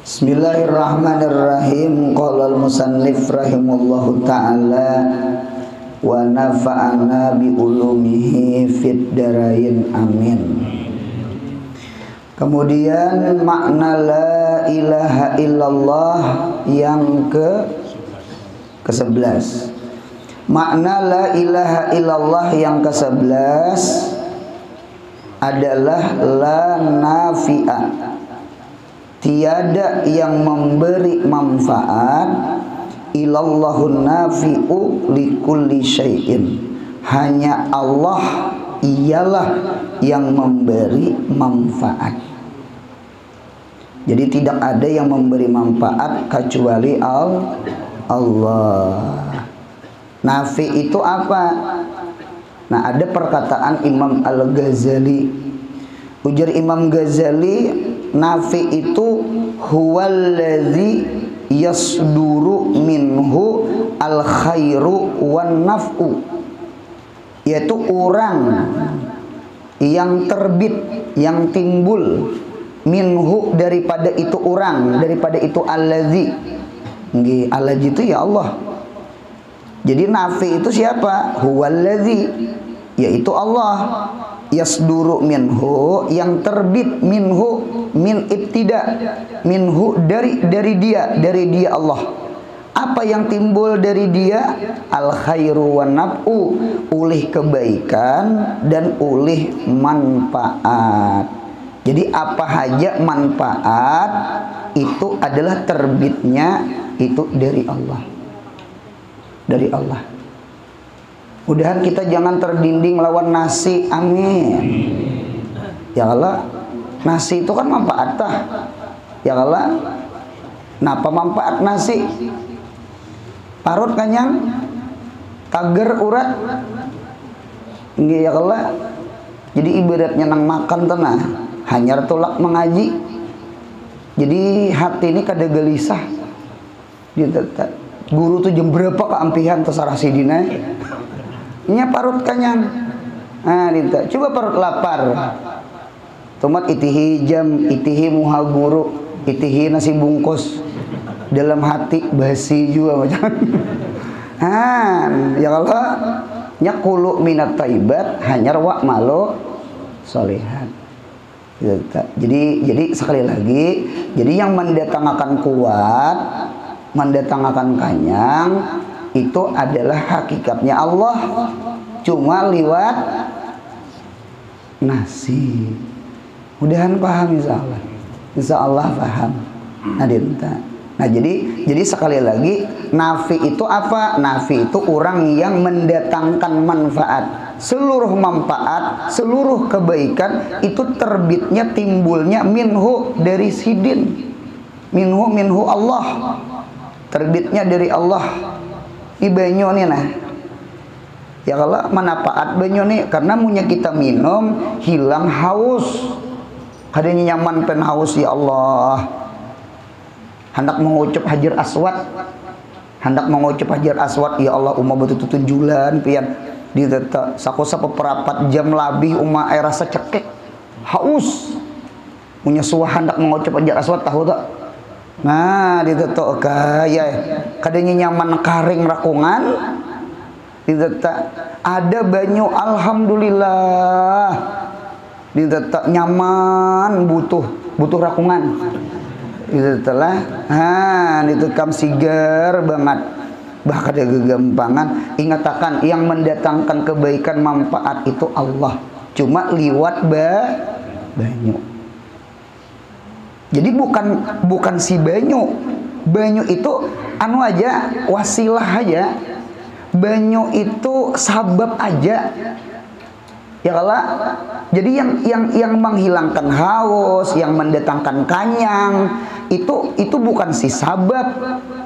Bismillahirrahmanirrahim. Qala al-musannif rahimahullahu ta'ala wa nafa'ana bi ulumihi fid darain amin. Kemudian makna la ilaha illallah yang ke-11. Makna la ilaha illallah yang ke-11 adalah la nafi'a. Tiada yang memberi manfaat illallahun nafi'u likulli syai'in. Hanya Allah ialah yang memberi manfaat. Jadi tidak ada yang memberi manfaat kecuali Allah. Nafi itu apa? Nah, ada perkataan Imam Al-Ghazali. Ujar Imam Ghazali, nafi itu huwallazi yasduru minhu al khairu wan naf'u, yaitu orang yang terbit, yang timbul minhu daripada itu orang, daripada itu allazi. Nggih, allazi itu ya Allah. Jadi nafi itu siapa? Huwallazi, yaitu Allah. Yasduru minhu, yang terbit, minhu min ibtida, minhu dari dia Allah. Apa yang timbul dari dia? Al khairu wan naf'u, ulih kebaikan dan ulih manfaat. Jadi apa saja manfaat itu adalah terbitnya itu dari Allah. Dari Allah. Mudahan kita jangan terdinding lawan nasi, amin. Ya Allah, nasi itu kan manfaat tah. Ya Allah, napa manfaat nasi? Parut kanyang, tager urat. Nggih ya Allah. Jadi ibaratnya nang makan tenah, hanyar tulak mengaji. Jadi hati ini kada gelisah. Guru tuh jam berapa keampihan terserah sidina. Nya parut kanyang. Nah, dinta. Coba parut lapar. Tomat itihi jam, itihi muha guru, itihi nasi bungkus. Dalam hati basi juga macam. Ya Allah, nyakulu minat taibat hanyar wa malo solehan. Jadi sekali lagi, jadi yang mendatangkan kuat, mendatangkan kanyang itu adalah hakikatnya Allah, cuma liwat nasi. Mudahan paham insyaallah. Insyaallah paham. Nah, jadi sekali lagi, nafi itu apa? Nafi itu orang yang mendatangkan manfaat. Seluruh manfaat, seluruh kebaikan itu terbitnya, timbulnya minhu, dari sidin. Minhu Allah. Terbitnya dari Allah. Di banyu nih nah. Ya Allah, manfaat banyu nih karena munya kita minum hilang haus. Kadanya nyaman pen haus ya Allah. Hendak mengucap hajar aswad. Hendak mengucap hajar aswad ya Allah, umma betul tunjulan pian di teta sakosa peperapat jam labih umma air rasa cekek. Haus. Munya suah hendak mengucap hajar aswad tahu tak? Nah, ditetok kaya kadanya nyaman karing rakungan ditetok ada banyu alhamdulillah ditetok nyaman butuh rakungan ditetok lah. Ditekam sigar banget bahkan ada kegampangan. Ingatakan yang mendatangkan kebaikan manfaat itu Allah, cuma liwat banyu. Jadi bukan si banyu. Banyu itu anu aja, wasilah aja. Banyu itu sabab aja. Ya Allah. Jadi yang menghilangkan haus, yang mendatangkan kanyang, itu bukan si sabab,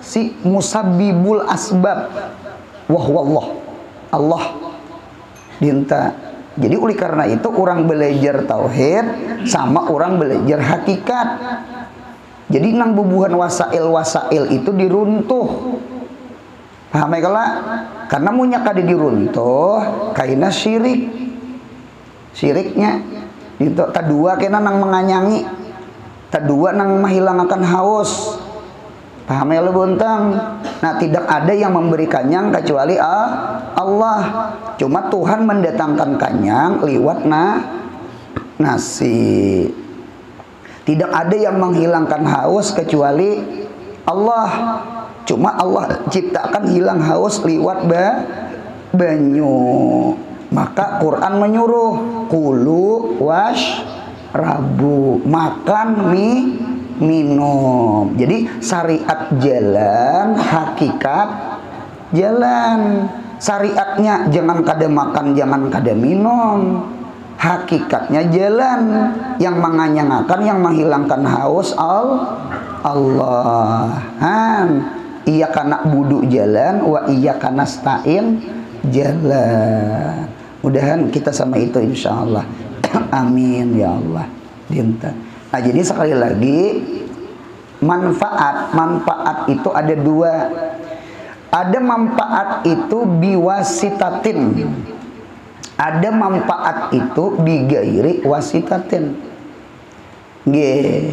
si musabbibul asbab. Wahwallah. Allah dinta. Jadi oleh karena itu orang belajar tauhid sama orang belajar hakikat. Jadi nang bubuhan wasail itu diruntuh. Paham ya kala? Karena munya kada diruntuh kaina syirik. Syiriknya itu kedua kena nang menganyangi. Kedua nang menghilangakan haus. Paham ya lu buntang? Nah, tidak ada yang memberi kanyang kecuali Allah. Cuma Tuhan mendatangkan kanyang liwat nasi. Tidak ada yang menghilangkan haus kecuali Allah. Cuma Allah ciptakan hilang haus liwat banyu. Maka Quran menyuruh kulu rabu, makan minum. Jadi syariat jalan, hakikat jalan. Syariatnya jangan kada makan, jangan kada minum. Hakikatnya jalan, yang menganyangakan, yang menghilangkan haus Allah. Iya kana budu jalan, wa iya kana stain jalan. Mudahan kita sama itu insyaallah. Amin ya Allah. Dinten. Nah, jadi sekali lagi manfaat itu ada dua. Ada manfaat itu biwasitatin. Ada manfaat itu bigairi wasitatin. Nggih.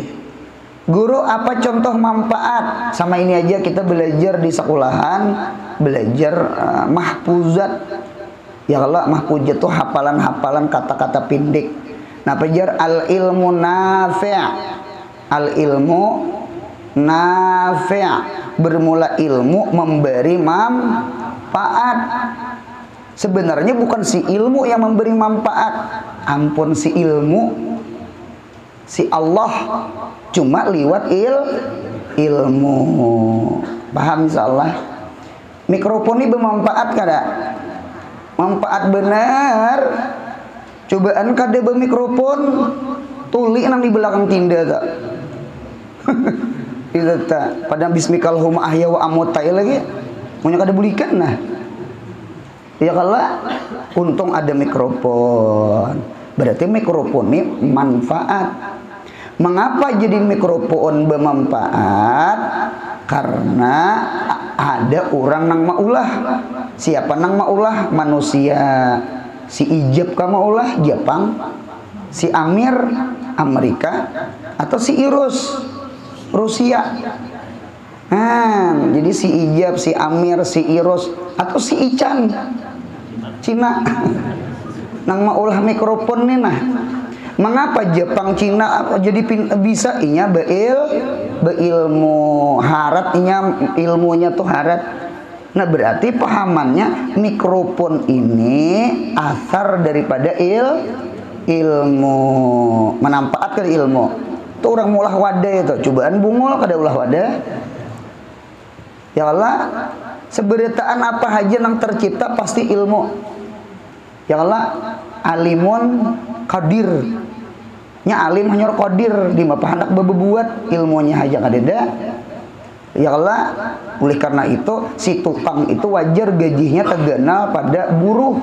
Guru, apa contoh manfaat? Sama ini aja kita belajar di sekolahan, belajar mahfuzat. Ya Allah, mahfuzat itu hafalan-hafalan kata-kata pindik. Nah, belajar al-ilmu nafi'. Al-ilmu nafi'. Bermula ilmu memberi manfaat. Sebenarnya bukan si ilmu yang memberi manfaat. Ampun, si ilmu, si Allah. Cuma liwat ilmu. Paham insyaallah? Mikrofon ini bermanfaat kada? Manfaat benar. Cobaan kada bermikrofon, tuli nang di belakang tinda tak? Itu tak. Pada bismikal hum ahya wa amutai lagi. Punya kada bulikan nah. Ya kalau untung ada mikrofon. Berarti mikrofon ini manfaat. Mengapa jadi mikrofon bermanfaat? Karena ada orang nang maulah. Siapa nang maulah? Manusia. Si Ijab ka maulah Jepang, si Amir Amerika, atau si Irus Rusia. Jadi si Ijab, si Amir, si Irus, atau si Ican Cina nang maulah mikrofon nih nah. Mengapa Jepang Cina jadi bisa inya beilmu harat inya ilmunya tuh harat. Nah, berarti pahamannya mikrofon ini asar daripada ilmu, menampakkan ilmu. Tuh orang mulah wadah itu, cobaan bungul kada ulah wadah. Ya Allah, seberitaan apa aja yang tercipta pasti ilmu. Ya Allah, alimun qadir. Nya alim hanya qadir di mapa hendak bebuat ilmunya aja kadeda. Ya Allah, oleh karena itu si tukang itu wajar gajinya tergenal pada buruh.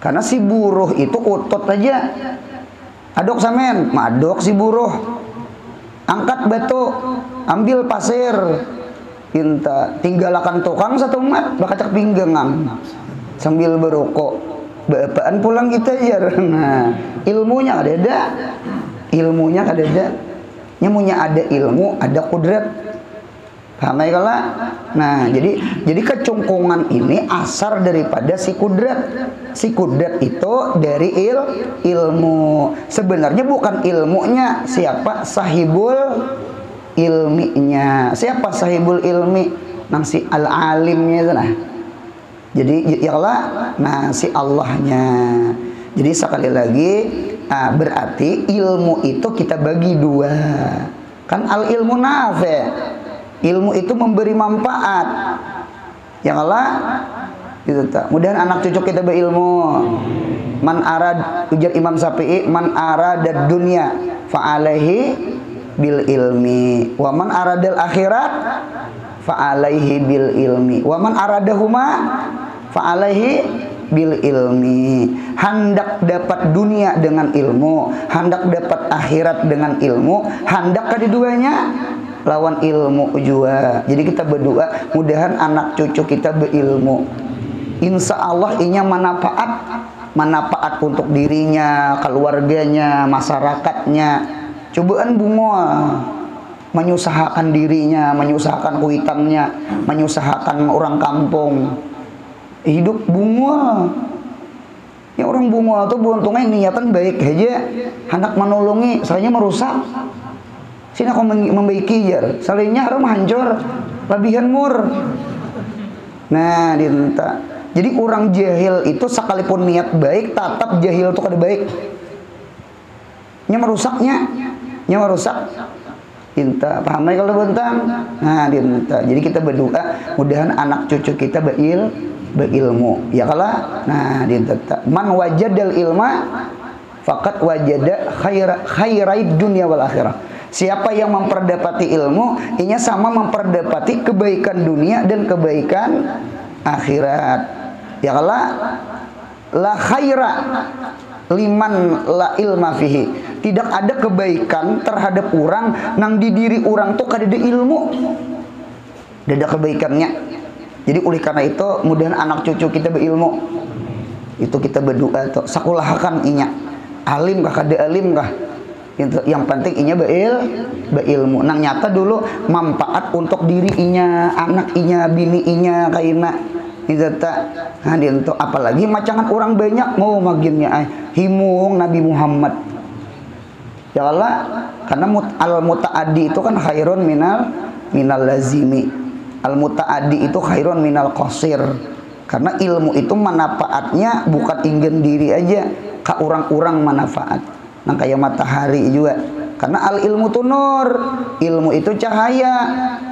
Karena si buruh itu otot aja. Adok samen, madok si buruh. Angkat batu, ambil pasir. Tinggalkan tukang satu mat, bakacak pinggangan sambil berokok. Bapaan pulang kita aja. Nah, ilmunya ada. Ilmunya ada. Nyamunya ada ilmu, ada kudrat. Paham ya kala? Nah, jadi kecongkongan ini asar daripada si kudrat. Si kudrat itu dari ilmu. Sebenarnya bukan ilmunya, siapa sahibul ilminya. Siapa sahibul ilmi? Nang si al-alimnya itu nah. Jadi ya Allah, nah si Allahnya. Jadi sekali lagi berarti ilmu itu kita bagi dua. Kan al ilmu nafi. Ilmu itu memberi manfaat. Ya Allah, gitu tak. Mudahan anak cucu kita berilmu. Man arad, ujar Imam Syafi'i, man arada dunya fa alaihi bil ilmi. Wa man aradal akhirat fa alaihi bil ilmi. Wa man aradahuma fa'alaihi bil ilmi. Hendak dapat dunia dengan ilmu, hendak dapat akhirat dengan ilmu, hendak keduanya lawan ilmu juga. Jadi kita berdoa mudahan anak cucu kita berilmu. Insya Allah inya manfaat untuk dirinya, keluarganya, masyarakatnya. cobaan bunga, menyusahkan dirinya, menyusahkan kuitannya, menyusahkan orang kampung. Hidup bunga. Ya orang bunga tuh beruntungnya niatan baik aja, hendak menolongi, salahnya merusak. Sini aku membaiki jar, salahnya harus hancur, lebihan mur. Nah, dinta. Jadi orang jahil itu sekalipun niat baik, tetap jahil itu kada baik. Nya merusaknya, nya merusak. Dinta, paham ya kalau bentang? Nah, dinta. Jadi kita berdoa, mudahan anak cucu kita berilmu. Ya kalah. Nah, dinta. Man wajadal ilma, faqad wajada khairai dunia wal akhirah. Siapa yang memperdapati ilmu, inya sama memperdapati kebaikan dunia dan kebaikan akhirat. Ya kalah. La khaira liman la ilma fihi. Tidak ada kebaikan terhadap orang nang di diri orang tuh kada ada ilmu. Tidak ada kebaikannya. Jadi oleh karena itu mudahan anak cucu kita berilmu. Itu kita berdoa tuh sakulahkan inya. Alim kah kada alim kah? Yang penting inya berilmu. Nang nyata dulu manfaat untuk diri inya, anak inya, bini inya kaina. Itu tak hadir untuk apalagi macangan orang banyak mau maginnya himung Nabi Muhammad. Ya Allah, karena al mutaaddi itu kan khairun minal lazimi. Al mutaaddi itu khairun minal qasir. Karena ilmu itu manfaatnya bukan ingin diri aja, ka orang-orang manfaat. Nah kayak matahari juga. Karena al ilmu itu nur, ilmu itu cahaya,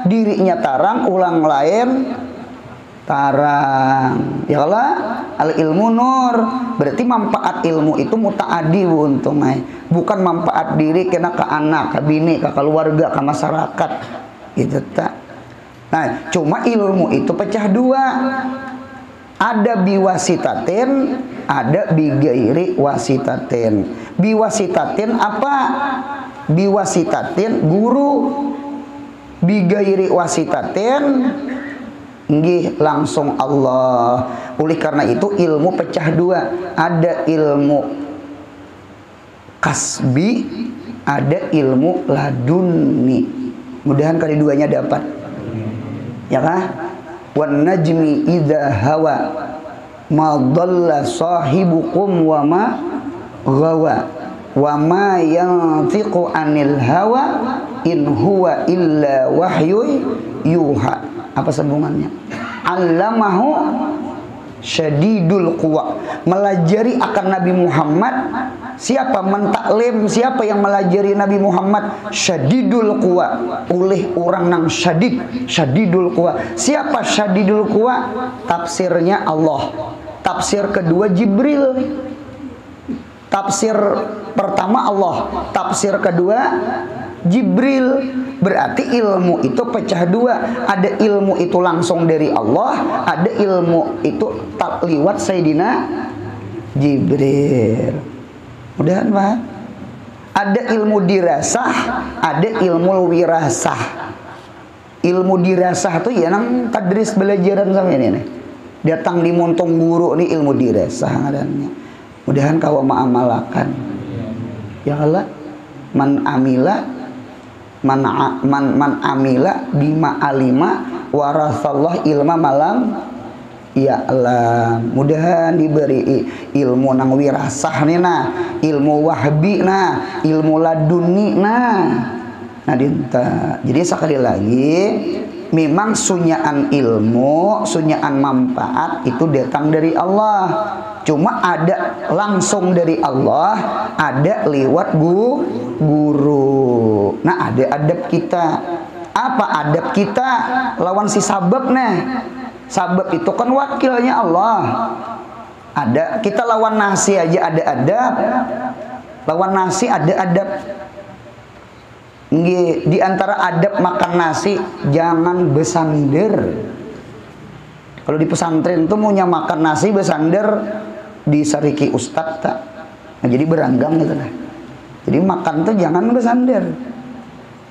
dirinya tarang, ulang lain tarang. Ya Allah, al ilmu nur. Berarti manfaat ilmu itu mutaadi untung bukan manfaat diri kena ke anak, ke bini, ke keluarga, ke masyarakat. Gitu tak. Nah, cuma ilmu itu pecah dua. Ada biwasitatin, ada bigairi wasitatin. Biwasitatin apa? Biwasitatin guru. Bigairi wasitatin nggih langsung Allah. Oleh karena itu ilmu pecah dua. Ada ilmu kasbi, ada ilmu laduni. Mudahan keduanya dapat. Ya kah? Wan najmi idza hawa ma dhalla sahibukum wa ma ghawa wa ma yantiqu anil hawa in huwa illa wahyu yuha. Apa sambungannya? Allamahu syadidul quwa. Melajari akan Nabi Muhammad. Siapa mentaklim, siapa yang melajari Nabi Muhammad? Syadidul quwa, oleh orang nang syadidul quwa. Siapa syadidul quwa? Tafsirnya Allah. Tafsir kedua Jibril. Tafsir pertama Allah, tafsir kedua Jibril. Berarti ilmu itu pecah dua. Ada ilmu itu langsung dari Allah, ada ilmu itu tak liwat Sayyidina Jibril. Mudahan Pak. Ada ilmu dirasah, ada ilmu wirasah. Ilmu dirasah tuh ya nang tadris belajaran sama ini nih. Datang di montong guru nih ilmu dirasah ngarannya. Mudahan kau ma'amalakan. Ya Allah, man amila bima alima warasallah ilma malam. Ya Allah, mudahan diberi ilmu nang wirasah nih nah, ilmu wahbi nah, ilmu laduni nah. Nah dinta. Jadi sekali lagi memang sunyaan ilmu, sunyaan manfaat itu datang dari Allah. Cuma ada langsung dari Allah, ada lewat guru. Nah ada adab kita. Apa adab kita lawan si sabab nah? Sabab itu kan wakilnya Allah. Ada kita lawan nasi aja ada adab. Lawan nasi ada adab. Di antara adab makan nasi jangan besander. Kalau di pesantren tuh maunya makan nasi besander di sariki ustad tak. Nah, jadi beranggang gitu lah. Jadi makan tuh jangan besander.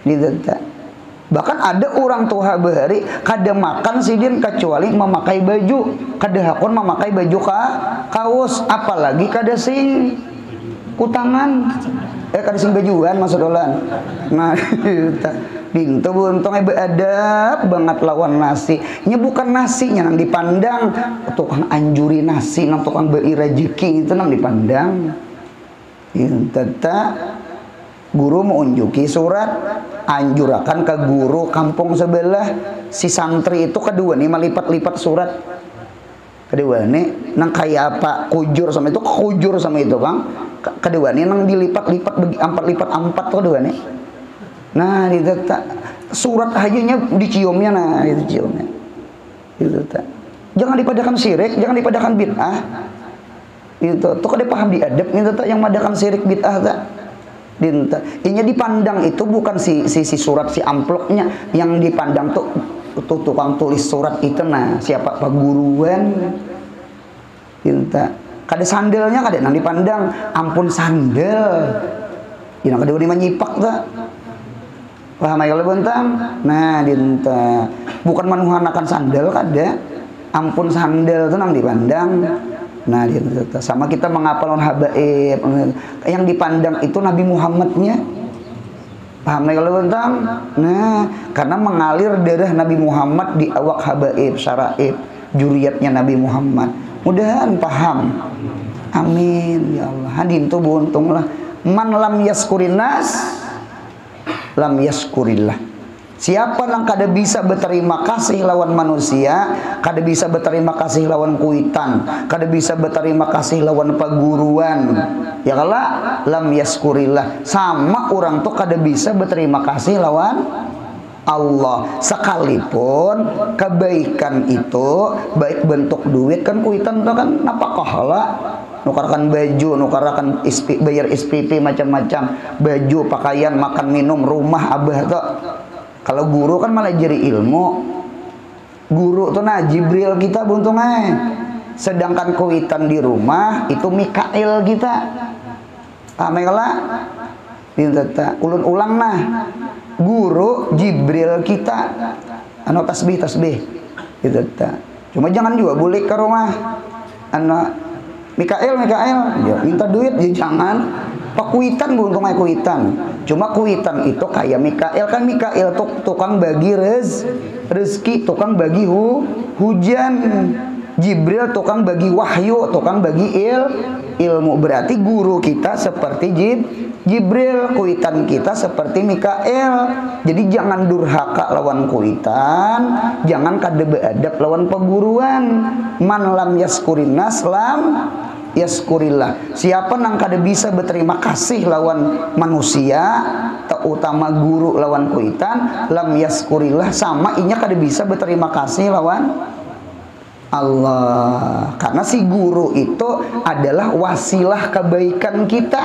Gitu tak. Bahkan ada orang tua bahari kada makan sidin kecuali memakai baju, kada hakun memakai baju kaos, apalagi kada sing kutangan. Kada sing bajuan maksud ulan. Nah, dintu buntung beadab banget lawan nasi. Nya bukan nasinya nang dipandang, tukang anjuri nasi, nang tukang beri rezeki itu nang dipandang. Teta guru mau unjuki surat anjurakan ke guru kampung sebelah si santri itu kedua nih melipat-lipat surat kedua nih nang kayak apa kujur sama itu bang kedua nih nang dilipat-lipat lipat-lipat kedua nih nah itu tak surat hajanya diciumnya nah itu ciumnya itu tak jangan dipadakan syirik jangan dipadakan bid'ah itu tuh kada paham diadab itu tak yang madakan syirik bid'ah tak dinta inya dipandang itu bukan si surat si amplopnya yang dipandang tuh tukang tulis surat itu nah siapa pak guruan dinta kada sandalnya kada nang dipandang ampun sandal ina kada di menyipak tak paham kalau bentang nah dinta bukan manuhanakan sandal kada ampun sandal itu nang dipandang nah dinta sama kita menghafal habaib yang dipandang itu Nabi Muhammadnya paham kalau bentang nah karena mengalir darah Nabi Muhammad di awak habaib syaraib juriyatnya Nabi Muhammad mudahan paham amin ya Allah hadin tuh buntunglah man lam yaskurin nas lam yaskurillah siapa yang kada bisa berterima kasih lawan manusia kada bisa berterima kasih lawan kuitan kada bisa berterima kasih lawan paguruan ya kala lam yaskurillah sama orang tuh kada bisa berterima kasih lawan Allah sekalipun kebaikan itu baik bentuk duit kan kuitan itu kan napakah lah nukarkan baju nukarkan bayar SPP macam-macam baju pakaian makan minum rumah abah tuh kalau guru kan malah jadi ilmu guru tuh nah Jibril kita buntungnya sedangkan kuitan di rumah itu Mikail kita amela ulun ulang nah guru Jibril kita anu tasbih gitu ta cuma jangan juga bulik ke rumah anu Mikail ya, minta duit ya jangan pak kuitan buntungnya kuitan cuma kuitan itu kayak Mikail kan Mikail tukang bagi rezeki tukang bagi hujan Jibril tukang bagi wahyu tukang bagi ilmu berarti guru kita seperti Jibril kuitan kita seperti Mikail jadi jangan durhaka lawan kuitan jangan kada beadab lawan peguruan man lam yaskurin nas lam yaskurillah siapa nang kada bisa berterima kasih lawan manusia terutama guru lawan kuitan lam yaskurillah sama inya kada bisa berterima kasih lawan Allah karena si guru itu adalah wasilah kebaikan kita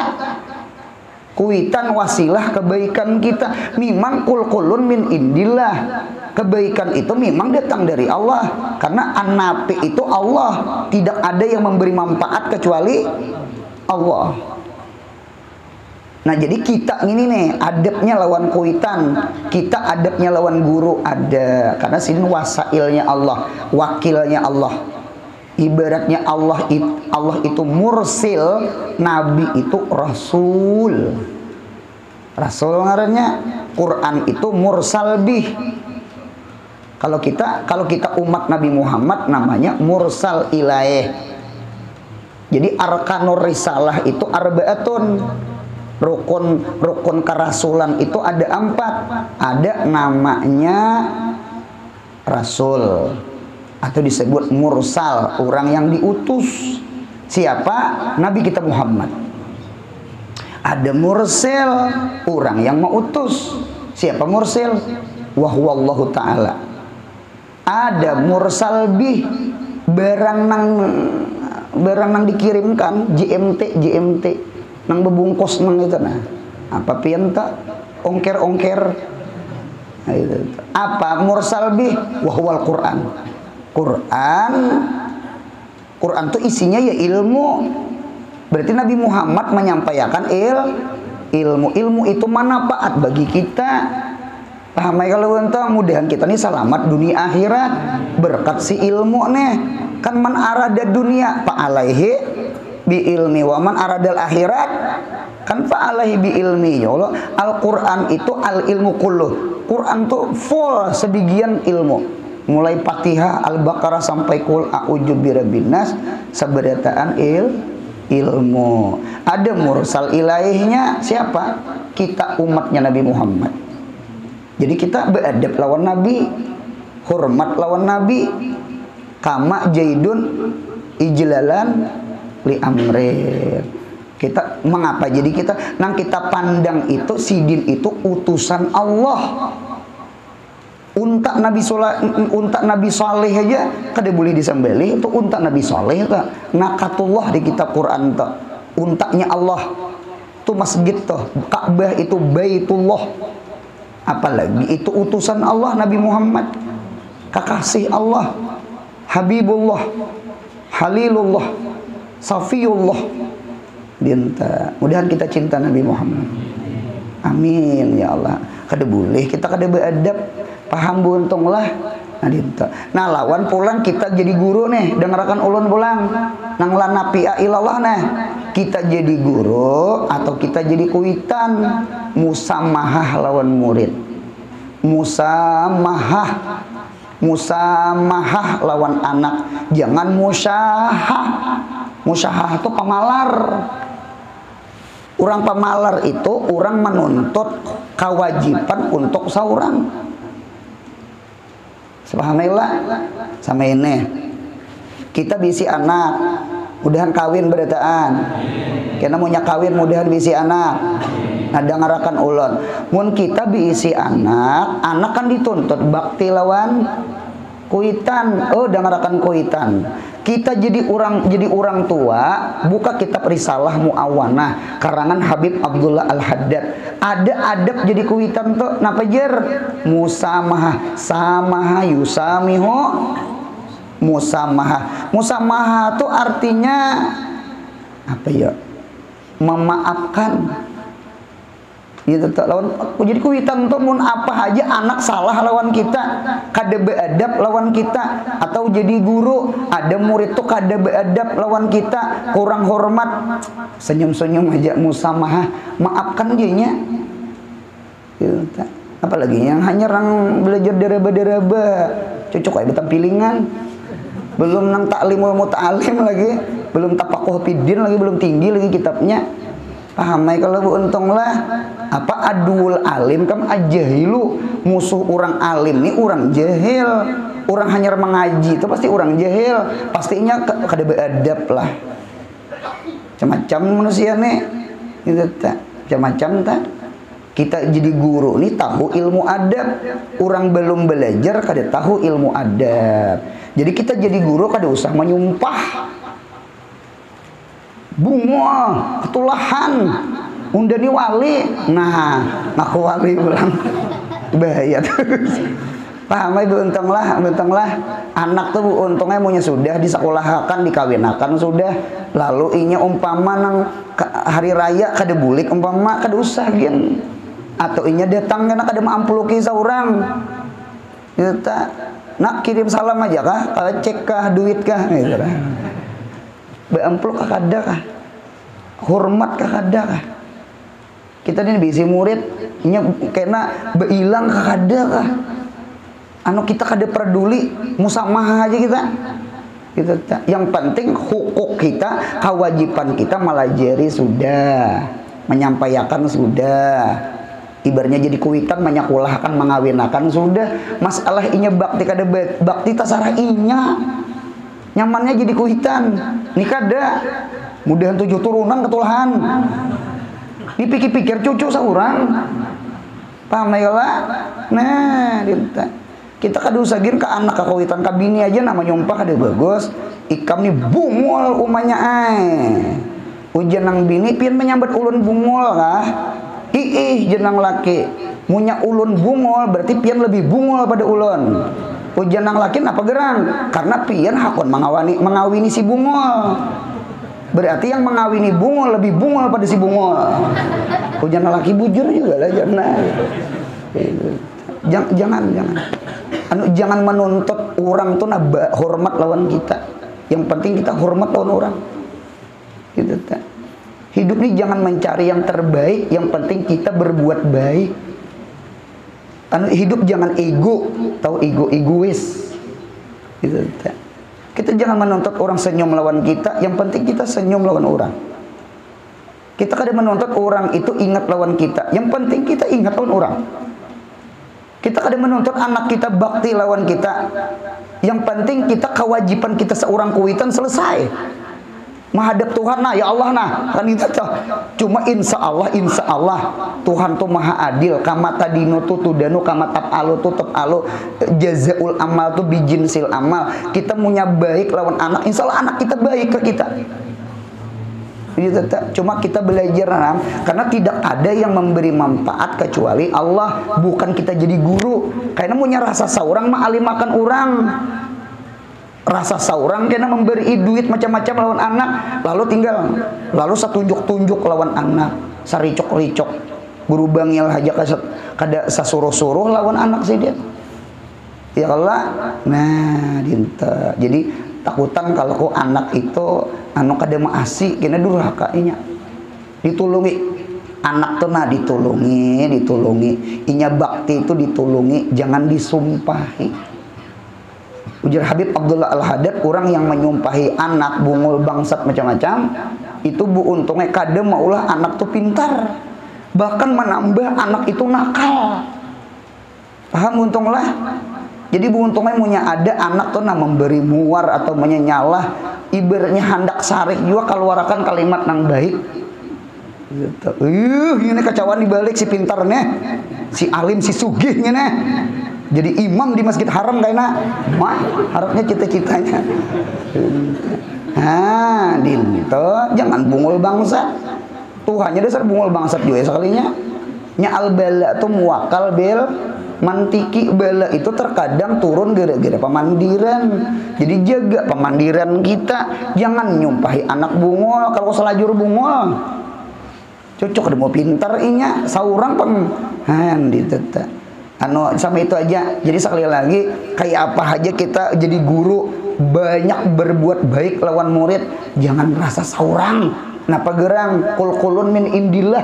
kuitan wasilah kebaikan kita memang kulun min indillah kebaikan itu memang datang dari Allah karena an-nafi itu Allah tidak ada yang memberi manfaat kecuali Allah nah jadi kita ini nih adabnya lawan kuitan kita adabnya lawan guru ada karena sini wasailnya Allah wakilnya Allah ibaratnya Allah itu mursil nabi itu rasul ngarannya Quran itu mursal bih kalau kita umat Nabi Muhammad namanya mursal ilaih jadi arkanur risalah itu arbaatun rukun kerasulan itu ada 4 ada namanya rasul atau disebut mursal orang yang diutus siapa Nabi kita Muhammad ada mursil orang yang mengutus siapa mursil wahwallahu ta'ala ada mursal bih barang nang dikirimkan GMT nang bebungkus nang itu nah apa pienta ongker nah, itu. Apa mursal bih wahwal Quran tuh isinya ya ilmu berarti Nabi Muhammad menyampaikan ilmu itu manfaat bagi kita paham ya kalau untuk mudahan kita nih selamat dunia akhirat berkat si ilmu nih kan man arada dunia fa alaihi bi ilmi wa man aradal akhirat kan fa'alahi bi ilmi ya Allah. Al-Qur'an itu al ilmu kulluh. Quran tuh full sebagian ilmu. Mulai Fatihah, Al-Baqarah sampai Qul a'udzu birabbin nas sabarataan ilmu. Ada mursal ilaihnya siapa? Kita umatnya Nabi Muhammad. Jadi kita beradab lawan Nabi, hormat lawan Nabi. Kama jaidun ijlalan li amrin. Kita mengapa? Jadi kita kita pandang itu sidin itu utusan Allah. Unta Nabi Saleh aja kada boleh disembelih, itu unta Nabi Saleh ta. Nakatullah di kitab Quran ta. Untanya Allah. Itu masjid tuh. Ka'bah itu Baitullah. Apalagi itu utusan Allah Nabi Muhammad. Kekasih Allah. Habibullah. Halilullah. Safiyullah. Dinta. Mudahan kita cinta Nabi Muhammad. Amin ya Allah. Kada boleh kita kada beradab. Paham buntunglah. Nah dinta. Nah lawan pulang kita jadi guru nih, dengarkan ulun pulang. Nang lanapi'a ilallah nah. Kita jadi guru atau kita jadi kuitan. Musamahah lawan murid. Musamahah lawan anak. Jangan musyahah. Musyahah itu pamalar. Orang pamalar itu orang menuntut kewajiban untuk seorang. Subhanallah. Sama ini kita bisi anak, mudahan kawin berataan. Karena punya kawin mudahan bisi anak. Nah dengarakan ulun. Mun kita bisi anak kan dituntut bakti lawan kuitan. Oh dengarakan kuitan. Kita jadi orang tua, buka kitab Risalah Mu'awanah karangan Habib Abdullah Al-Haddad. Ada adab jadi kuitan tuh napa jer? Musamahah, samaha yusamihu. Musamahah tuh artinya apa ya? Memaafkan. Gitu lawan jadi kuitan tuh mun apa aja anak salah lawan kita kada beadab lawan kita, atau jadi guru ada murid tuh kada beadab lawan kita, kurang hormat, senyum-senyum aja musamahah, maafkan jadinya gitu. Apalagi yang hanya orang belajar deraba-deraba cocok kayak betampilingan, belum nang ta'limul muta'alim lagi, belum tapakuh fidin lagi, belum tinggi lagi kitabnya. Paham kalau bu untunglah apa adul alim kam ajahilu, musuh orang alim nih orang jahil, orang hanya mengaji itu pasti orang jahil, pastinya kada beadab lah. Macam-macam manusia nih gitu tak, macam-macam tak. Kita jadi guru nih tahu ilmu adab, orang belum belajar kada tahu ilmu adab. Jadi kita jadi guru kada usah menyumpah bunga, ketulahan, undani wali. Nah, ngaku wali pulang bahaya terus. Paham ibu untunglah anak tuh untungnya punya sudah disekolahkan, dikawinakan sudah, lalu inya umpama nang hari raya kada bulik umpama kada usah gen, atau inya datang karena kada maampuluki seorang kita nak kirim salam aja kah, cek kah, duit kah gitu lah. Beampluk kah kada kah, hormat kah kada kah. Kita ini bisi murid nya kena beilang kah kada kah, anu kita kada peduli, musamah aja kita gitu. Yang penting hukuk kita, kewajiban kita melajari sudah, menyampaikan sudah, ibaratnya jadi kuitan, menyakulahkan, mengawinakan sudah. Masalah inya bakti kada bakti tasarah inya, nyamannya jadi kuitan nikah ada mudahan 7 turunan ketulahan dipikir-pikir cucu seorang. Paham ya lah. Nah kita kada usagin ke anak kawitan ka bini aja nama nyumpah kada bagus, ikam nih bungul umanya ujian nang bini pian menyambat ulun bungul kah jenang laki munya ulun bungul berarti pian lebih bungul pada ulun. Ujian nang laki apa gerang? Karena pian hakon mengawini si bungul. Berarti yang mengawini bungul lebih bungul pada si bungul. Ujian nang laki bujur juga lah jangan. Jangan menuntut orang tuh hormat lawan kita. Yang penting kita hormat lawan orang. Gitu tak. Hidup ini jangan mencari yang terbaik, yang penting kita berbuat baik. Hidup jangan ego, tahu egois. Gitu. Kita jangan menuntut orang senyum lawan kita, yang penting kita senyum lawan orang. Kita kadang menuntut orang itu ingat lawan kita, yang penting kita ingat lawan orang. Kita kadang menuntut anak kita bakti lawan kita, yang penting kita kewajiban kita seorang kuitan selesai. Menghadap Tuhan nah, ya Allah nah, kan itu tuh. Cuma insya Allah Tuhan tuh maha adil. Kama tadinu tuh tudanu, kama taf'alu tuh taf'alu, jazaul amal tuh bijinsil amal. Kita punya baik lawan anak, insya Allah anak kita baik ke kita. Cuma kita belajar karena tidak ada yang memberi manfaat kecuali Allah. Bukan kita jadi guru. Karena punya rasa seorang mah alim makan orang. Rasa seorang kena memberi duit macam-macam lawan anak, lalu setunjuk-tunjuk lawan anak, saricok-ricok, guru bangil aja kada sasuruh-suruh lawan anak sih dia. Ya Allah, nah dinta. Jadi takutan kalau ku anak itu kada maasi kena durhaka inya. Ditulungi. Anak tuh nah ditulungi. Inya bakti itu ditulungi, jangan disumpahi. Ujar Habib Abdullah Al-Haddad, orang yang menyumpahi anak bungul bangsat macam-macam itu bu untungnya kadang maulah anak tuh pintar, bahkan menambah anak itu nakal. Paham untunglah. Jadi bu untungnya punya ada anak tuh nah memberi muar atau menyalah, ibaratnya handak sarik juga keluarkan kalimat nang baik. Ini kacauan dibalik si pintarnya, si alim, si sugih nih. Jadi imam di Masjid Haram kayaknya, harapnya cita-citanya. Nah, dinto jangan bungul bangsat. Tuhannya dasar bungul bangsat juga sekalinya. Nya al bala tuh muwakal bil mantiki, bala itu terkadang turun gara-gara pemandiran. Jadi jaga pemandiran kita, jangan nyumpahi anak bungul kalau selajur bungul. Cocok ada mau pintar inya, saurang penghan diteta. Sama itu aja. Jadi sekali lagi kayak apa aja kita jadi guru banyak berbuat baik lawan murid, jangan merasa saurang. Napa gerang kulkulun min indillah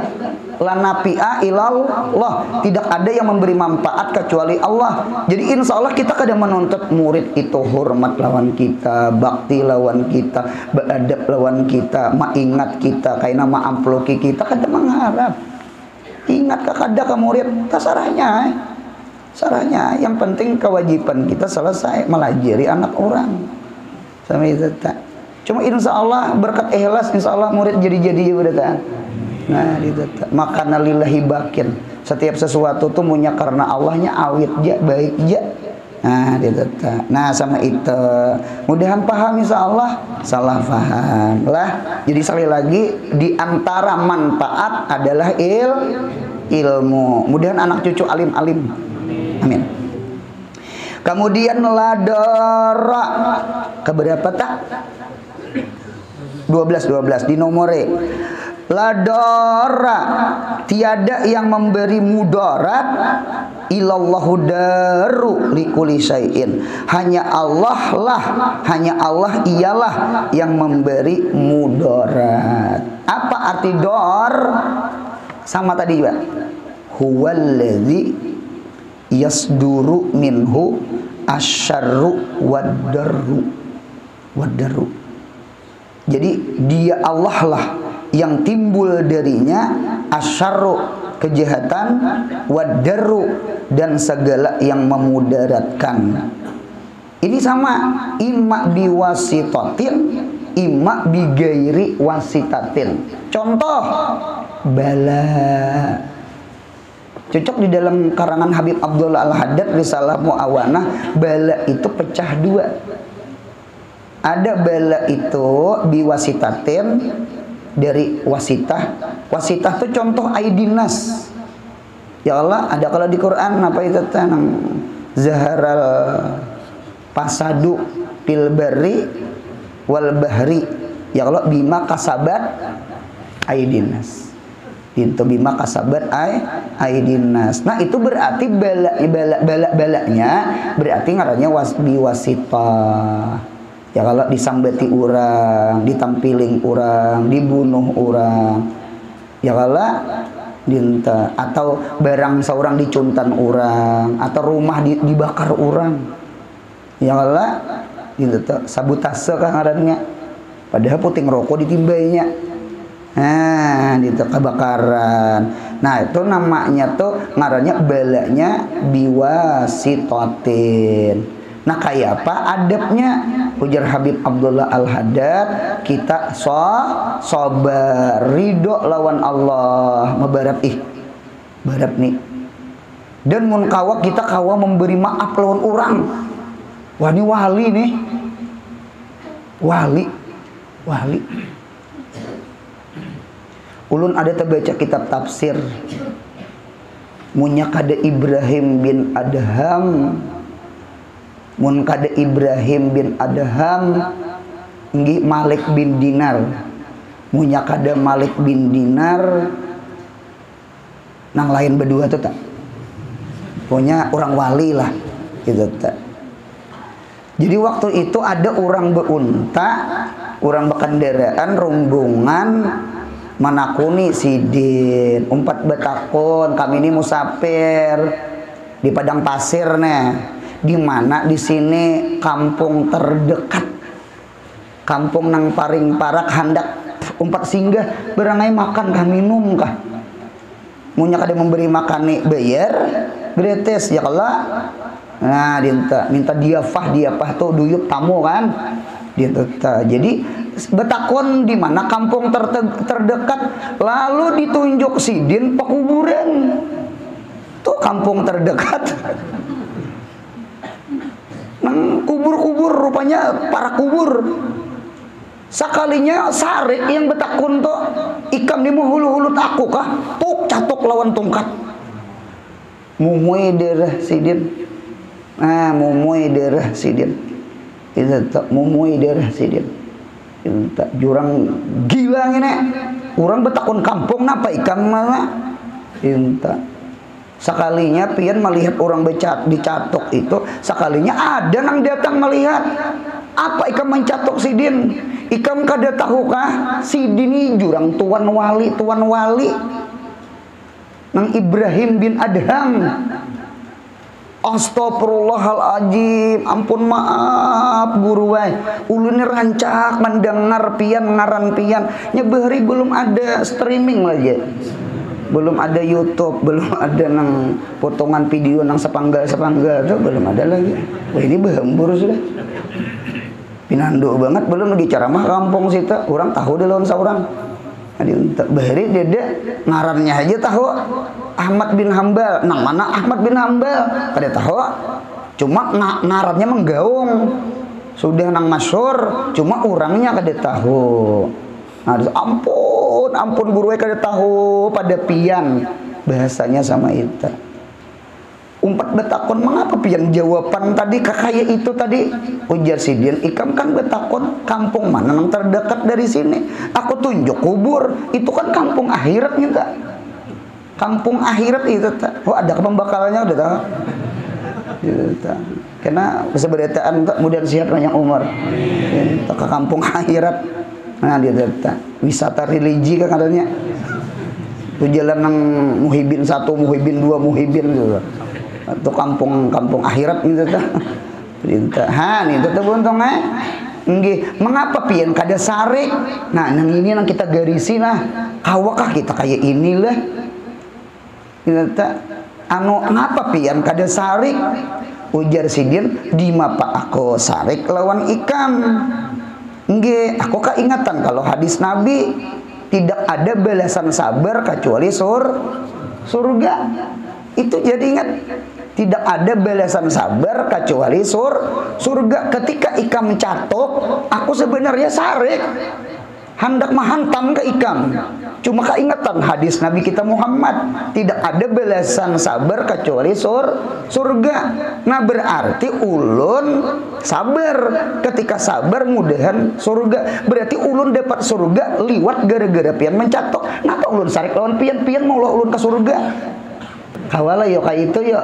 lanapi'a ilallah. Tidak ada yang memberi manfaat kecuali Allah. Jadi insya Allah kita kadang menuntut murid itu hormat lawan kita, bakti lawan kita, beradab lawan kita, maingat kita, kayak nama amploki kita kadang mengharap. Ingat kakada ke murid, kasaranya. Saranya yang penting kewajiban kita selesai melajari anak orang. Sama itu tak. Cuma insya Allah berkat ikhlas, insya Allah murid jadi juga tak. Nah itu tak. Makana lillahi bakin. Setiap sesuatu tuh punya karena Allahnya awit ja, baik ja. Nah itu tak. Nah sama itu. Mudahan paham insya Allah. Salah paham lah. Jadi sekali lagi di antara manfaat adalah ilmu. Mudahan anak cucu alim-alim. Amin. Kemudian ladara keberapa tak? 12 di nomore. Ladara tiada yang memberi mudarat illallahu daru likulli syai'in. Hanya Allah ialah yang memberi mudarat. Apa arti dor? Sama tadi juga. Huwallazi yasduru minhu asyarru waddarru. Jadi dia Allah lah yang timbul darinya asyarru kejahatan, waddarru dan segala yang memudaratkan. Ini sama imma biwasitatin, imma bigairi wasitatin. Contoh bala. Cocok di dalam karangan Habib Abdullah Al-Haddad Risalah Mu'awanah, bala itu pecah dua. Ada bala itu biwasitatin dari wasitah. Wasitah itu contoh aidinas. Ya Allah, ada kalau di Quran apa itu tanang zaharal pasadu fil barri wal bahri. Ya Allah bima kasabat aidinas. Itu bima kasabat aidinas. Nah itu berarti balanya berarti ngarannya biwasitah. Ya kalau disambeti orang, ditampiling orang, dibunuh orang, ya kalau dinta atau barang seorang dicuntan orang atau rumah dibakar orang, ya kalau dinta sabotase kan ngarannya, padahal puting rokok ditimbainya, nah dinta kebakaran. Nah itu namanya tuh ngarannya balanya biwasitotin. Nah kayak apa adabnya? Ujar Habib Abdullah Al-Haddad, kita sabar, ridho lawan Allah, mabarat barat nih. Dan mun kawa kita kawa memberi maaf lawan orang. Wah ini wali nih. Wali. Ulun ada terbaca kitab tafsir. Munya kada Ibrahim bin Adham. Mun kada Ibrahim bin Adham nggih Malik bin Dinar. Munya kada Malik bin Dinar nang lain berdua tuh tak. Punya orang wali lah gitu tak. Jadi waktu itu ada orang beunta, orang bekendaraan rombongan menakuni sidin, umpat betakun, kami ini musafir di padang pasir nih. Di mana di sini kampung terdekat, kampung nang paring parak hendak umpat singgah berangai makan kah minum kah, munya kada memberi makan nih bayar gratis ya Allah. Nah minta diafah tuh duyuk tamu kan gitu. Jadi betakon di mana kampung terdekat, lalu ditunjuk sidin pekuburan tuh kampung terdekat. Nang kubur-kubur rupanya para kubur. Sakalinya sarik yang betakun tuh ikam di hulu-hulu aku kah tuk catok lawan tongkat. Mumui daerah sidin. Mumui daerah sidin. Itu tak mumui daerah sidin. Itu tak jurang gila ini. Orang betakun kampung napa ikam mana? Itu tak. Sekalinya pian melihat orang dicatok itu, sekalinya ada nang datang melihat. Apa ikam mencatok sidin? Ikam kada tahukah sidin ini jurang tuan wali nang Ibrahim bin Adham. Astagfirullahaladzim, ampun maaf guru wae. Ulun rancak mendengar pian ngaran pian. Nyebehri belum ada streaming lagi. Belum ada YouTube, belum ada nang potongan video nang sepanggal tuh belum ada lagi. Wah ini bahembur sudah. Pinando banget belum lagi ceramah kampung situ. Orang tahu deh lawan saurang. Adi untuk bahari dede ngarannya aja tahu. Ahmad bin Hambal. Nang mana Ahmad bin Hambal? Kada tahu. Cuma ngarannya menggaung. Sudah nang masyhur, cuma orangnya kada tahu. Nah, ampun guru kada tahu pada pian bahasanya sama itu. Umpat betakon mengapa pian jawaban tadi kakaya itu tadi ujar sidin ikam kan betakon kampung mana yang terdekat dari sini. Aku tunjuk kubur itu kan kampung akhiratnya tak. Kampung akhirat itu tak. Oh ada pembakalannya udah tahu. Karena keseberataan tak mudah sihat banyak umur. Tak ke kampung akhirat. Nah dia datang wisata religi kan katanya. Itu jalan nang Muhibin 1, Muhibin 2, Muhibin gitu. Atau kampung akhirat gitu ta. Perintah. Nih itu buntung nggih, mengapa pian kada sarik? Nah, nang ini nang kita garisi lah. Kawakah kita kayak inilah. Gitu ta. Ngapa pian kada sarik? Ujar sidin, di mapa aku sarik lawan ikam. Nggih, aku keingatan kalau hadis Nabi tidak ada balasan sabar kecuali surga. Itu jadi ingat, tidak ada balasan sabar kecuali surga. Ketika ikam catok, aku sebenarnya sarik. Hendak menghantam ke ikam. Cuma keingatan hadis Nabi kita Muhammad, tidak ada balasan sabar kecuali surga. Nah berarti ulun sabar. Ketika sabar mudahan surga. Berarti ulun dapat surga liwat gara-gara pian mencatok. Napa ulun sarik lawan pian mau ulun ke surga? Kawala yo kayak itu yo.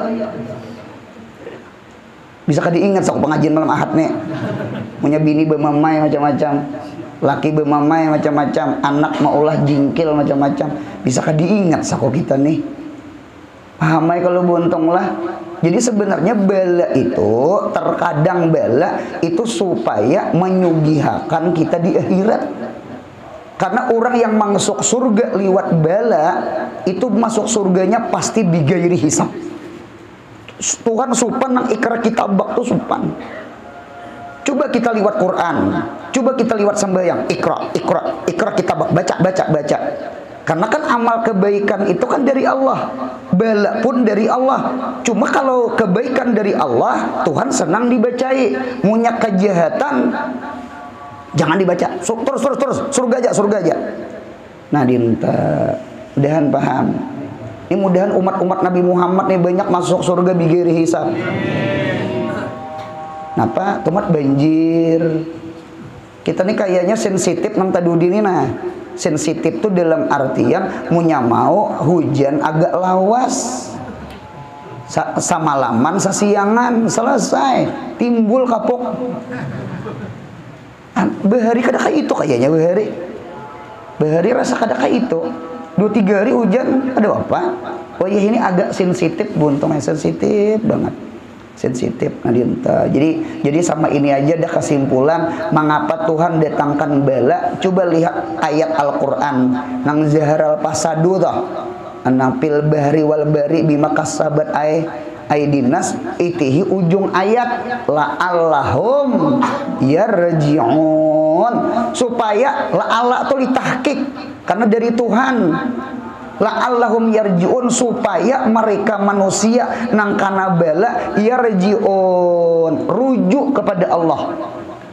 Bisa diingat sok pengajian malam Ahad nih. punya bini bemamai macam-macam, laki bemamai macam-macam, anak maulah jingkil macam-macam. Bisakah diingat sako kita nih? Pahamai kalau buntung lah. Jadi sebenarnya bala itu, terkadang bala itu supaya menyugihakan kita di akhirat. Karena orang yang masuk surga lewat bala, itu masuk surganya pasti bigairi hisab. Tuhan supan nang ikrar kitabak tuh supan. Coba kita lewat Quran, coba kita lewat sembahyang, ikra kitabak, baca. Karena kan amal kebaikan itu kan dari Allah, bala pun dari Allah. Cuma kalau kebaikan dari Allah, Tuhan senang dibacai. Punya kejahatan, jangan dibaca. Terus, surga aja. Nah, dinta, mudahan paham. Ini mudahan umat-umat Nabi Muhammad nih banyak masuk surga bigiri hisab. Napa? Tomat banjir. Kita nih kayaknya sensitif nang tadudi nih nah. Sensitif tuh dalam artian munya mau hujan agak lawas. Samalaman sasiangan selesai timbul kapok. Behari kada kayak itu kayaknya behari rasa kada kayak itu. 2-3 hari hujan ada apa? Oh ya ini agak sensitif, buntungnya sensitif banget. Sensitif nadinta. Jadi sama ini aja dah kesimpulan mengapa Tuhan datangkan bala. Coba lihat ayat Al-Qur'an nang zaharal pasadu toh. Anapil bahri wal bari bima kasabat aidinas itihi ujung ayat la allahum yarji'un, supaya la Allah tuh ditahqiq karena dari Tuhan. La'allahum yarji'un, supaya mereka manusia nang kana bala yarji'un, rujuk kepada Allah,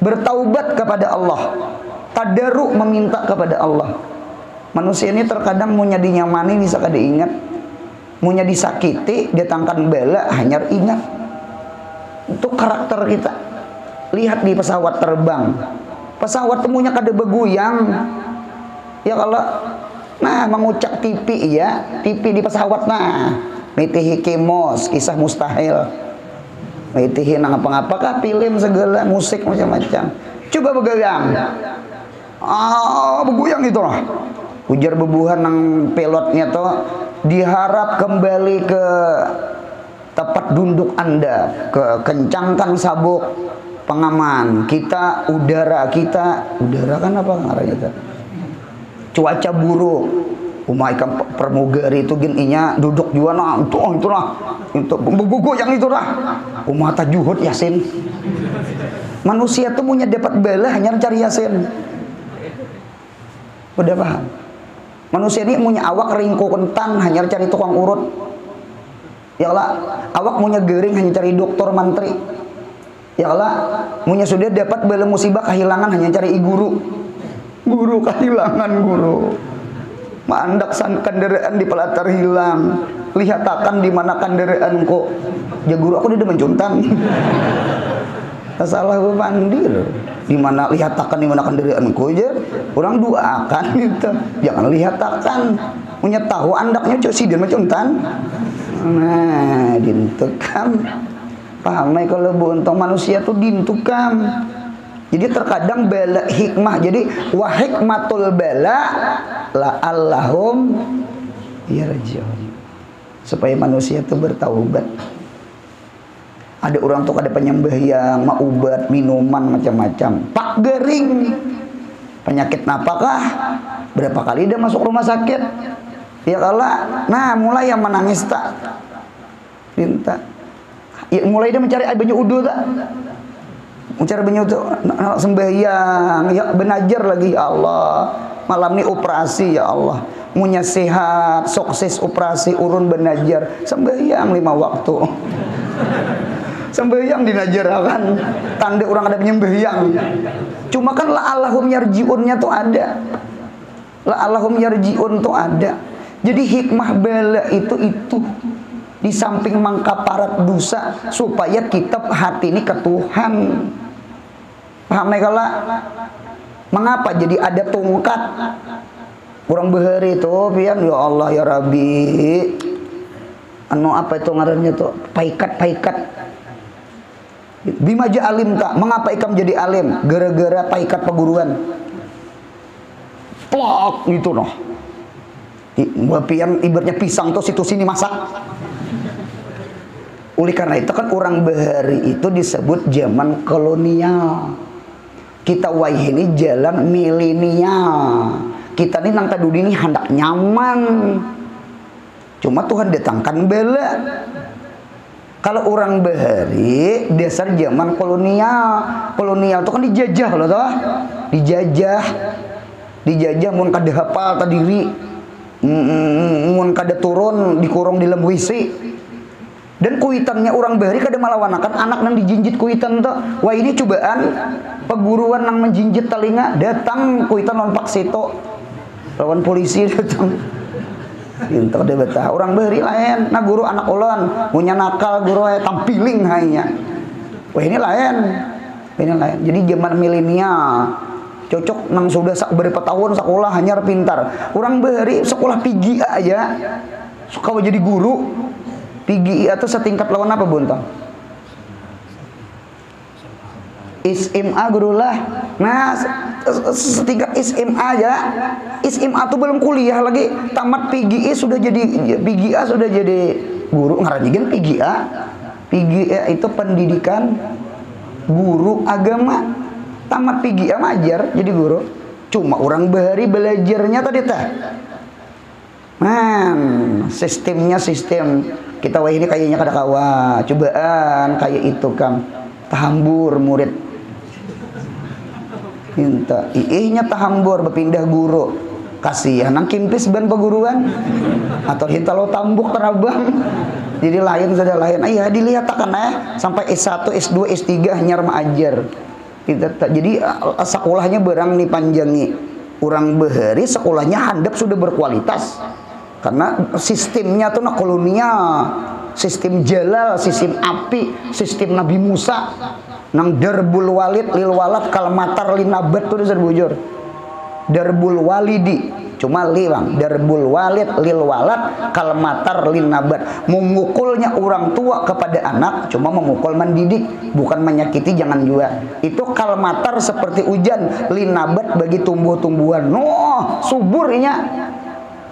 bertaubat kepada Allah, tadarru meminta kepada Allah. Manusia ini terkadang munya dinyamani bisa kada ingat, munya disakiti datangkan bala hanya ingat. Itu karakter kita. Lihat di pesawat terbang, pesawat temunya kada beguyang ya kalau nah mengucap TV ya, TV di pesawat nah mitihi kemos kisah mustahil, mitihi nang apa-apakah film segala musik macam-macam. Coba begoyang, beguyang itu lah. Ujar bebuhan nang pilotnya tuh, diharap kembali ke tempat duduk Anda, kencangkan sabuk pengaman kita, udara kan apa ngaranya itu? Cuaca buruk, ikan pramugari itu gininya duduk juga nah itu lah, itu buku yang itu lah, tajuhud yasin. Manusia tuh punya dapat bala hanya cari yasin. Udah paham? Manusia ini punya awak ringko kentan hanya cari tukang urut. Ya Allah, awak punya gering hanya cari dokter mantri. Ya Allah, punya sudah dapat bala musibah kehilangan hanya cari guru kehilangan guru. Mandak san kendaraan di pelatar hilang. Lihat akan di mana kendaraan kok. Ya guru aku udah mencuntang. Salah bandir. Di mana lihat akan di mana kendaraan kok aja. Orang doakan gitu. Jangan lihat akan. Punya tahu andaknya cok sidin mencuntan. Nah, dintukam. Pahamai kalau buntung manusia tuh dintukam. Jadi terkadang bala hikmah. Jadi wa hikmatul bala la allahum yarji'un, supaya manusia itu bertaubat. Ada orang tuh ada penyembah yang obat minuman macam-macam. Pak gering. Penyakit apakah? Berapa kali dia masuk rumah sakit? Ya Allah. Nah, mulai yang menangis tak. Minta. Ya, mulai dia mencari air banyu udu tak. Mencari banyu itu sembahyang ya benajar lagi ya Allah, malam ini operasi ya Allah, munya sehat sukses operasi urun benajar sembahyang 5 waktu. Sembahyang dinajarakan tanda orang ada penyembahyang. Cuma kan la allahum yarji'unnya tuh ada, la allahum yarji'un tuh ada. Jadi hikmah bala itu di samping mengkaparat dosa supaya kita hati ini ke Tuhan. Paham kalau mengapa jadi ada tongkat kurang behari itu pian ya Allah ya Rabbi anu apa itu ngarannya tuh paikat Bima alim tak, mengapa ikam jadi alim? Gara-gara paikat perguruan. Plok gitu noh. Bapian ibaratnya pisang tuh situ sini masak. Oleh karena itu kan orang bahari itu disebut zaman kolonial. Kita wai ini jalan milenial. Kita ini nang tadu ini hendak nyaman. Cuma Tuhan datangkan bela. Kalau orang bahari dasar zaman kolonial. Kolonial itu kan dijajah loh toh. Dijajah mun kada hafal tadiri. Mun kada turun dikurung di dalam WC. Dan kuitannya orang bahari kada malawanakan anak nang dijinjit kuitan tuh. Wah ini cobaan perguruan nang menjinjit telinga, datang kuitan lompat situ. Lawan polisi datang. Itu dia betah. Orang bahari lain. Nah guru anak ulun punya nakal guru tampiling hanya. Wah ini lain. Ini lain. Jadi zaman milenial cocok nang sudah berapa tahun sekolah hanya pintar. Orang bahari sekolah pigi aja suka jadi guru. Pigi itu setingkat lawan apa buntang? SMA guru lah. Nah setingkat SMA aja. SMA tuh belum kuliah lagi. Tamat PGI sudah jadi PGA sudah jadi guru. Ngaranjeun PGA. PGA itu pendidikan guru agama. Tamat PGA majar jadi guru. Cuma orang bahari belajarnya tadi teh. Sistemnya sistem kita wah ini kayaknya kada kawa cobaan kayak itu Kang tahambur murid minta iihnya tahambur berpindah guru kasihan nang kimpis ban peguruan atau hintalo tambuk terabang jadi lain sudah lain ayah dilihat akan sampai S1 S2 S3 nyar maajar jadi sekolahnya berang nih panjangi orang bahari sekolahnya handap sudah berkualitas. Karena sistemnya tuh nak kolonial, sistem jalal, sistem api, sistem Nabi Musa, nang darbul walid lil walad kal matar lin nabat tuh dasar bujur. Darbul walidi, cuma li bang, darbul walid lil walad kal matar lin nabat. Memukulnya orang tua kepada anak, cuma memukul mendidik, bukan menyakiti jangan juga. Itu kal matar seperti hujan lin nabat bagi tumbuh-tumbuhan. Noh, suburnya.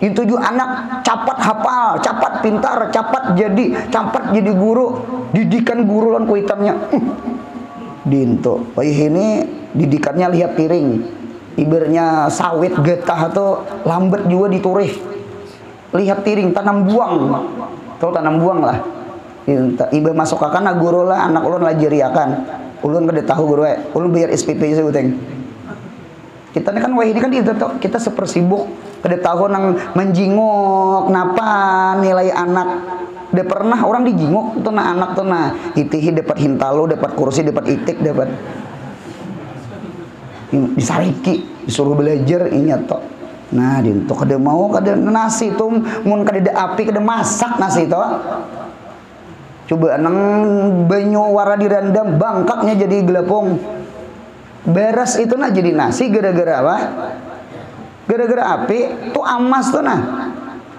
Itu juga anak capat hafal, capat pintar, capat jadi guru, didikan guru lan kuitannya. Dinto. Wah ini didikannya lihat piring. Ibaratnya sawit getah atau lambat juga diturih. Lihat piring tanam buang. Tuh tanam buang lah. Iba masuk akan guru lah anak ulun lajariakan. Ulun kada tahu guru ulun biar SPP aja uteng. Kita kan wah ini kan kita sepersibuk kada tahu nang menjingok napa nilai anak. Udah pernah orang dijingok tuh nah anak tuh nah itihi dapat hintalo, dapat kursi, dapat itik, dapat disariki, disuruh belajar ingat toh. Nah, dinto kada mau kada nasi tuh mun kada ada api kada masak nasi toh. Coba nang banyu wara direndam bangkaknya jadi gelapung. Beres itu nah jadi nasi gara-gara apa? Gara-gara api tuh amas tuh nah.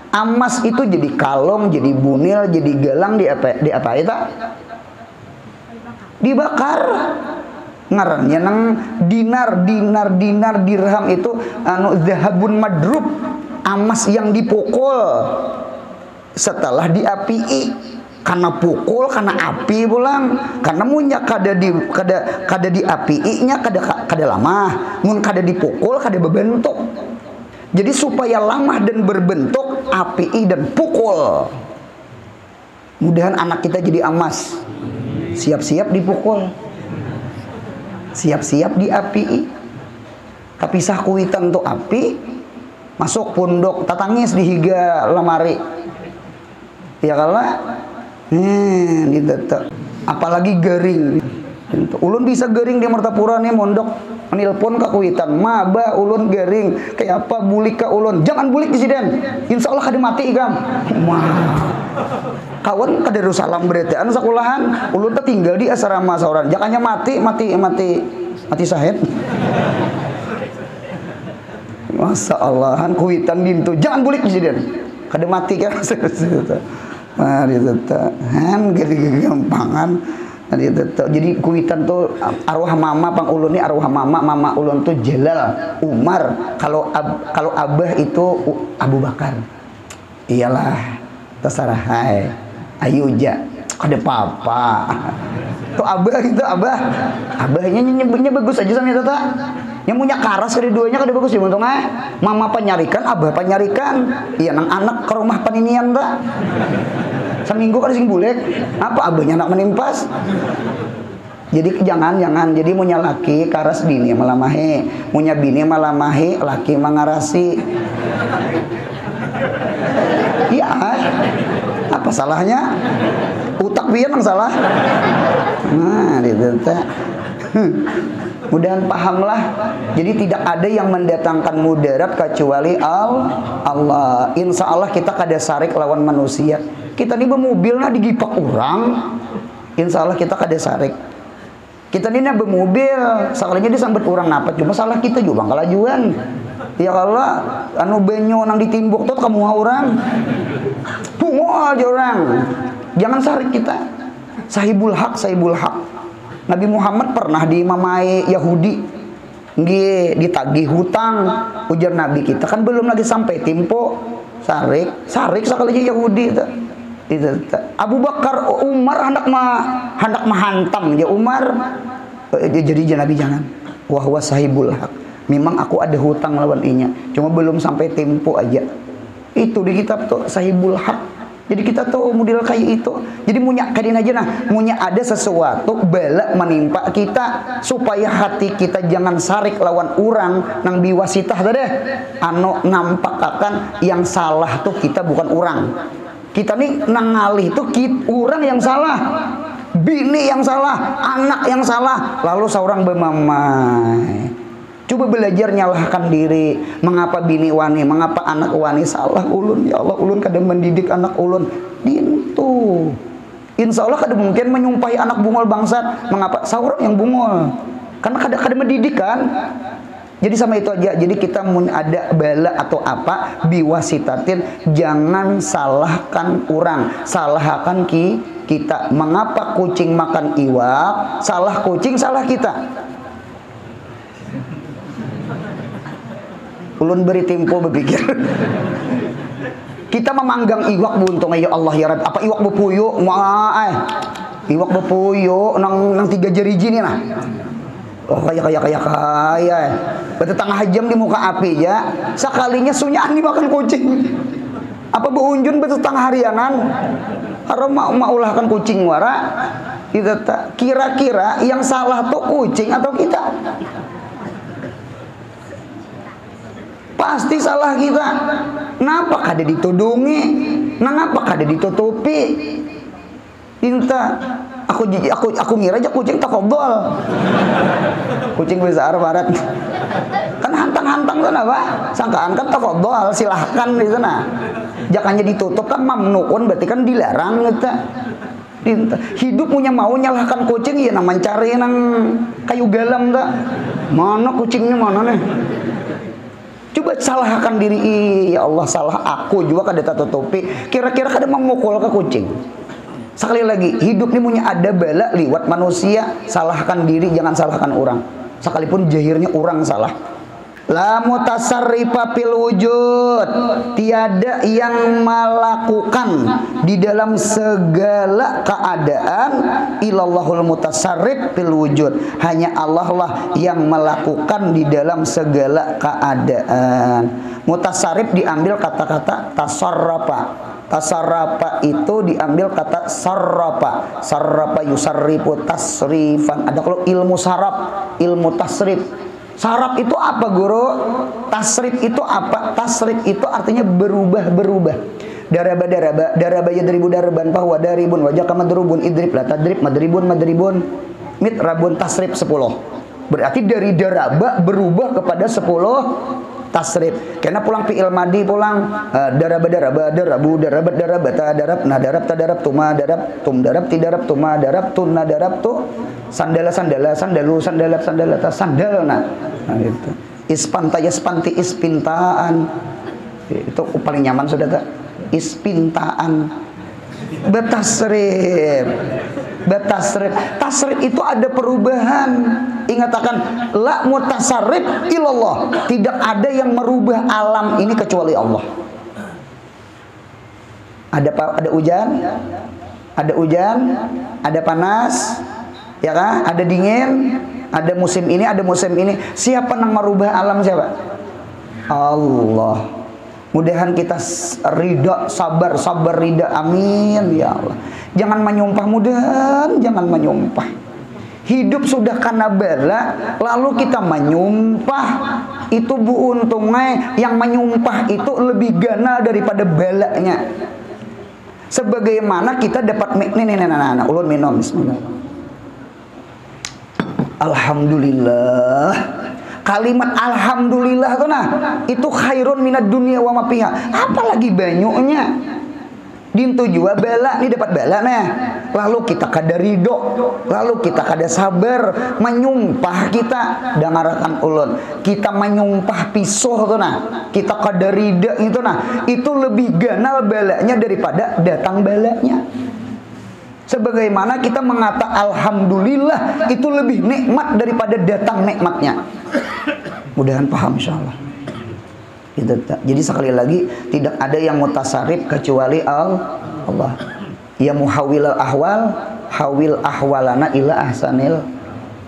Amas itu jadi kalong, jadi bunil, jadi gelang di apa itu? Dibakar. Ngarannya nang dinar dirham itu anu zahabun madrub, amas yang dipukul setelah diapii. Karena pukul, karena api pulang, karena munnya kada di api-nya kada lama, mun kada dipukul kada berbentuk. Jadi supaya lama dan berbentuk api dan pukul. Mudahan anak kita jadi amas. Siap-siap dipukul. Siap-siap di api. Kapisah kuitan tuh api, masuk pundok, tatangis di higa lemari. Ya kalah. Apalagi garing. Ulun bisa garing di Martapura nih mondok menelpon ke kuitan maba ulun garing kayak apa bulik ke ulun jangan bulik disiden insya Allah kada mati ikam kawan kada Darussalam berarti anu sekolahan ulun tinggal di asrama seorang jangannya mati sahid Masya Allahan kuitan dintu jangan bulik disiden kada mati kan mari tetap han gede gampangan Jadi kuitan tuh arwah mama pang ulun nih arwah mama ulun tuh Jalal Umar, kalau abah itu Abu Bakar. Iyalah terserah hai ayuja ada papa tuh abah itu abahnya nyebutnya bagus aja sama tata yang punya karas keduanya kada bagus ya untungnya mama penyarikan abah penyarikan iya nang anak ke rumah paninian tak seminggu kan sing bulek apa abahnya anak menimpas. Jadi jangan jadi punya laki karas bini malamahe punya bini malamahe laki mangarasi. Iya apa salahnya utak pian yang salah. Nah itu mudahan pahamlah. Jadi tidak ada yang mendatangkan mudarat kecuali Allah. Insya Allah kita kada sarik lawan manusia. Kita nih bermobil nah digipak orang, insya Allah kita kada sarik. Kita nih bermobil sekalinya disambut orang napa cuma salah kita juga kalajuan. Ya Allah anu benyo nang ditimbuk tuh kamu orang bungo aja orang. Jangan sarik kita. Sahibul hak Nabi Muhammad pernah dimamai Yahudi nggih ditagih hutang. Ujar Nabi kita kan belum lagi sampai tempo sarik sekalinya Yahudi itu. Abu Bakar Umar hendak menghantam ya Umar. Jadi Nabi jangan. Wahwa sahibul hak. Memang aku ada hutang lawan inya, cuma belum sampai tempo aja. Itu di kitab tuh sahibul hak. Jadi kita tahu model kayak itu. Jadi munya kadin aja nah, munya ada sesuatu bala menimpa kita supaya hati kita jangan sarik lawan orang nang biwasitah tadi. Anu nampakakan yang salah tuh kita bukan orang. Kita nih nang ngalih tuh orang yang salah. Bini yang salah, anak yang salah, lalu seorang bermamai. Coba belajar nyalahkan diri. Mengapa bini wani, mengapa anak wani salah ulun. Ya Allah, ulun kadang mendidik anak ulun. Dintu. Insya Allah kadang mungkin menyumpahi anak bungol bangsat. Mengapa seorang yang bungol? Karena kadang mendidik kan. Jadi sama itu aja. Jadi kita ada bala atau apa biwasitatin, jangan salahkan orang, salahkan kita. Mengapa kucing makan iwak? Salah kucing, salah kita. Ulun beri tempo berpikir. Kita memanggang iwak buntung ya Allah ya Rabb. Apa iwak bepuyo? Iwak bepuyo nang 3 jari nih nah. Oh kaya. Berarti tengah jam di muka api ya. Sekalinya sunyan dimakan kucing. Apa beunjun betul tengah harianan. Karena mau ulahkan kucing wara. Kira-kira yang salah tuh kucing atau kita? Pasti salah kita. Kenapa kada ditudungi? Kenapa kada ditutupi? Pinta. Aku ngira aja kucing tafadhol. Kucing besar barat. Kan hantang-hantang sana apa? Sangkaan kan tafadhol, silahkan di sana. Jangannya ditutup kan mamnuun, berarti kan dilarang kita. Hidup punya mau nyalahkan kucing ya nang mencari nang kayu galam tak. Mana kucingnya mana nih? Coba salahkan diri, ya Allah salah aku juga kada tutupi. Kira-kira kada memukul ke kucing. Sekali lagi, hidup ini punya ada bala liwat manusia. Salahkan diri, jangan salahkan orang. Sekalipun jahirnya orang salah. La mutasarrifa fil wujud. Tiada yang melakukan di dalam segala keadaan illallahul mutasarrif fil wujud. Hanya Allah lah yang melakukan di dalam segala keadaan. Mutasarrif diambil kata-kata tasarrafa. Tasarrafa itu diambil kata sarrafa. Sarrafa yusarrifu tasrifan. Ada kalau ilmu saraf, ilmu tasrif. Saraf itu apa guru? Tasrif itu apa? Tasrif itu artinya berubah-berubah. Daraba yadribu darban bahwa daribun wajah kamadrubun idrib la tadrib madribun mitrabun tasrif 10. Berarti dari daraba berubah kepada 10 tasrif. Karena pulang fi'il madi pulang daraba darabu darabat darabata darab nah darab tadarab tuma darab tum darab tidarab tuma darab tun darab tu sandala sandalu sandalap sandalata sandalna. Nah itu. Ispanta yaspanti ispintaan. Itu paling nyaman sudah tak? Ispintaan. Betasrif. Batasrif. Tasrif itu ada perubahan. Ingat akan la mutasarrif ilallah. Tidak ada yang merubah alam ini kecuali Allah. Ada hujan, ada panas, ya kan? Ada dingin, ada musim ini, ada musim ini. Siapa yang merubah alam, siapa? Allah. Mudahan kita ridha, sabar ridha. Amin ya Allah. Jangan menyumpah, mudahan jangan menyumpah. Hidup sudah karena bala, lalu kita menyumpah. Itu bu untungnya yang menyumpah itu lebih ganal daripada balanya. Sebagaimana kita dapat nih ulun minum bismillah. Alhamdulillah. Kalimat alhamdulillah tuh nah, itu khairun minad dunia wa ma fiha. Apalagi banyunya. Dintu jua bala, ini dapat bala nah. Lalu kita kada ridho, lalu kita kada sabar, menyumpah kita dangarakan ulun. Kita menyumpah pisuh tuh nah. Kita kada ridho itu nah. Itu lebih ganal balanya daripada datang balanya. Sebagaimana kita mengata alhamdulillah itu lebih nikmat daripada datang nikmatnya. Mudahan paham insyaallah. Jadi sekali lagi tidak ada yang mutasarrif kecuali Allah. Ya muhawwilal ahwal, hawil ahwalana ila ahsanil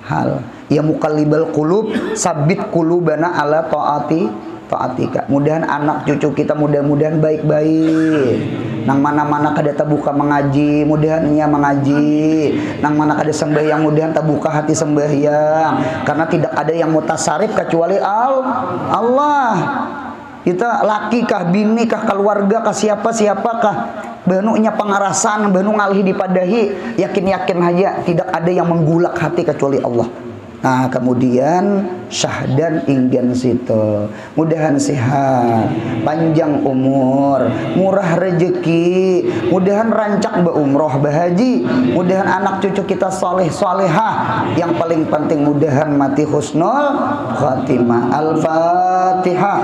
hal. Ya muqallibal qulub, sabit qulubana ala taatika. Mudahan anak cucu kita mudah-mudahan baik-baik. Nang mana-mana kada tabuka mengaji, mudahan nya mengaji. Nang mana kada sembahyang, mudahan tabuka hati sembahyang. Karena tidak ada yang mutasarrif kecuali Allah. Kita laki kah, bini kah, keluarga kah, siapa-siapakah, banunya pengarasan, banu ngalih dipadahi, yakin-yakin aja tidak ada yang menggulak hati kecuali Allah. Nah, kemudian syahdan inggan situ. Mudahan sehat, panjang umur, murah rezeki, mudahan rancak berumroh bahaji, mudahan anak cucu kita soleh solehah, yang paling penting mudahan mati husnul khatimah. Al-Fatihah.